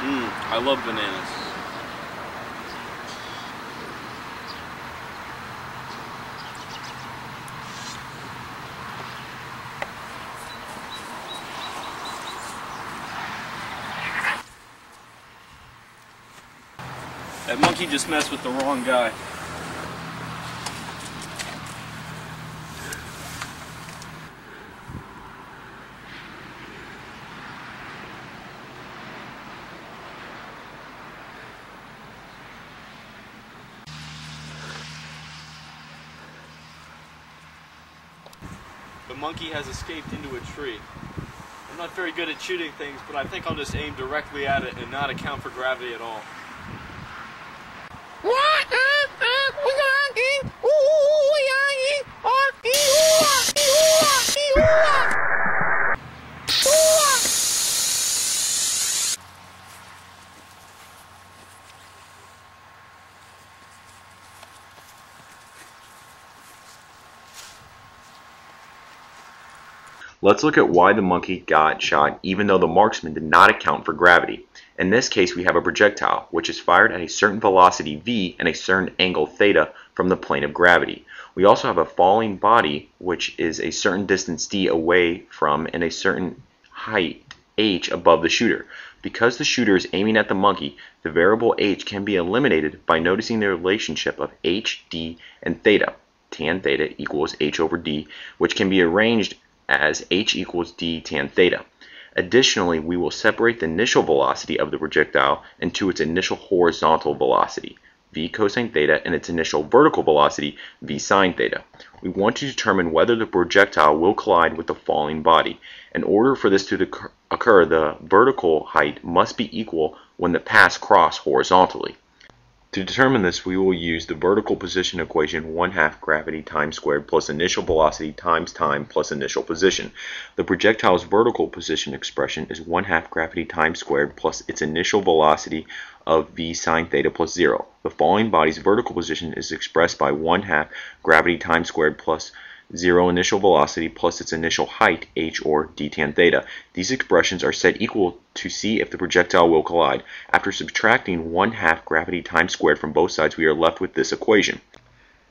I love bananas. That monkey just messed with the wrong guy. The monkey has escaped into a tree. I'm not very good at shooting things, but I think I'll just aim directly at it and not account for gravity at all. Let's look at why the monkey got shot even though the marksman did not account for gravity. In this case, we have a projectile which is fired at a certain velocity v and a certain angle theta from the plane of gravity. We also have a falling body which is a certain distance d away from and a certain height h above the shooter. Because the shooter is aiming at the monkey, the variable h can be eliminated by noticing the relationship of h, d, and theta. Tan theta equals h over d, which can be arranged as h equals d tan theta. Additionally, we will separate the initial velocity of the projectile into its initial horizontal velocity, v cosine theta, and its initial vertical velocity, v sine theta. We want to determine whether the projectile will collide with the falling body. In order for this to occur, the vertical height must be equal when the paths cross horizontally. To determine this, we will use the vertical position equation 1/2 gravity times squared plus initial velocity times time plus initial position. The projectile's vertical position expression is 1/2 gravity times squared plus its initial velocity of v sine theta plus 0. The falling body's vertical position is expressed by 1/2 gravity times squared plus 0 initial velocity plus its initial height h or d tan theta. These expressions are set equal to see if the projectile will collide. After subtracting 1/2 gravity times squared from both sides, we are left with this equation.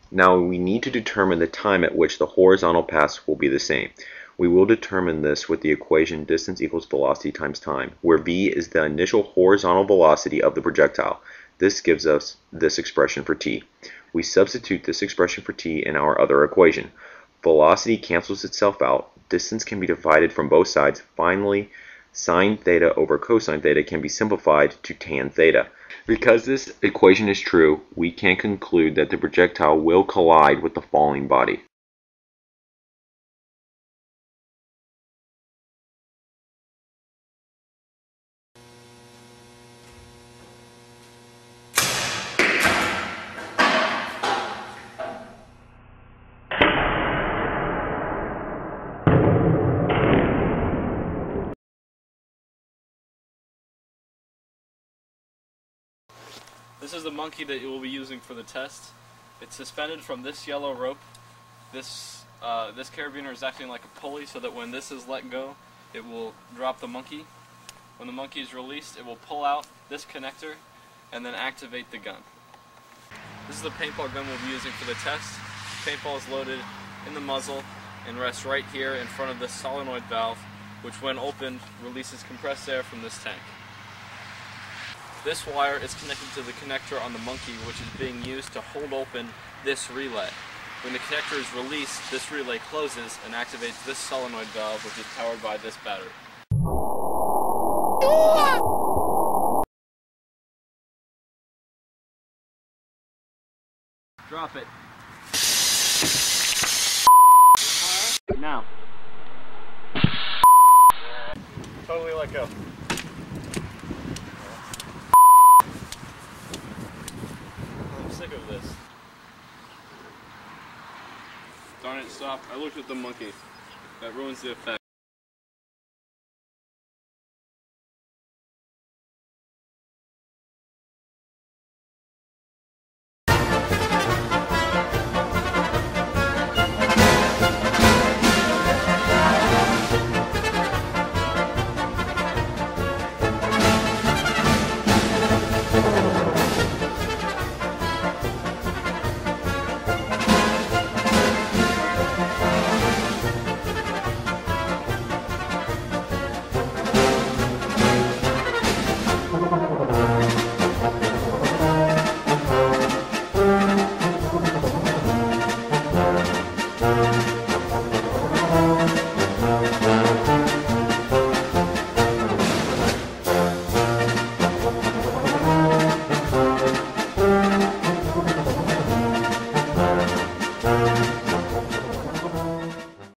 Now we need to determine the time at which the horizontal paths will be the same. We will determine this with the equation distance equals velocity times time, where v is the initial horizontal velocity of the projectile. This gives us this expression for t. We substitute this expression for t in our other equation. Velocity cancels itself out, distance can be divided from both sides. Finally, sine theta over cosine theta can be simplified to tan theta. Because this equation is true, we can conclude that the projectile will collide with the falling body. This is the monkey that you will be using for the test. It's suspended from this yellow rope. This carabiner is acting like a pulley so that when this is let go, it will drop the monkey. When the monkey is released, it will pull out this connector and then activate the gun. This is the paintball gun we'll be using for the test. Paintball is loaded in the muzzle and rests right here in front of this solenoid valve, which when opened releases compressed air from this tank. This wire is connected to the connector on the monkey, which is being used to hold open this relay. When the connector is released, this relay closes and activates this solenoid valve, which is powered by this battery. Drop it. Now. Totally let go. I'm sick of this. Darn it, stop. I looked at the monkey. That ruins the effect.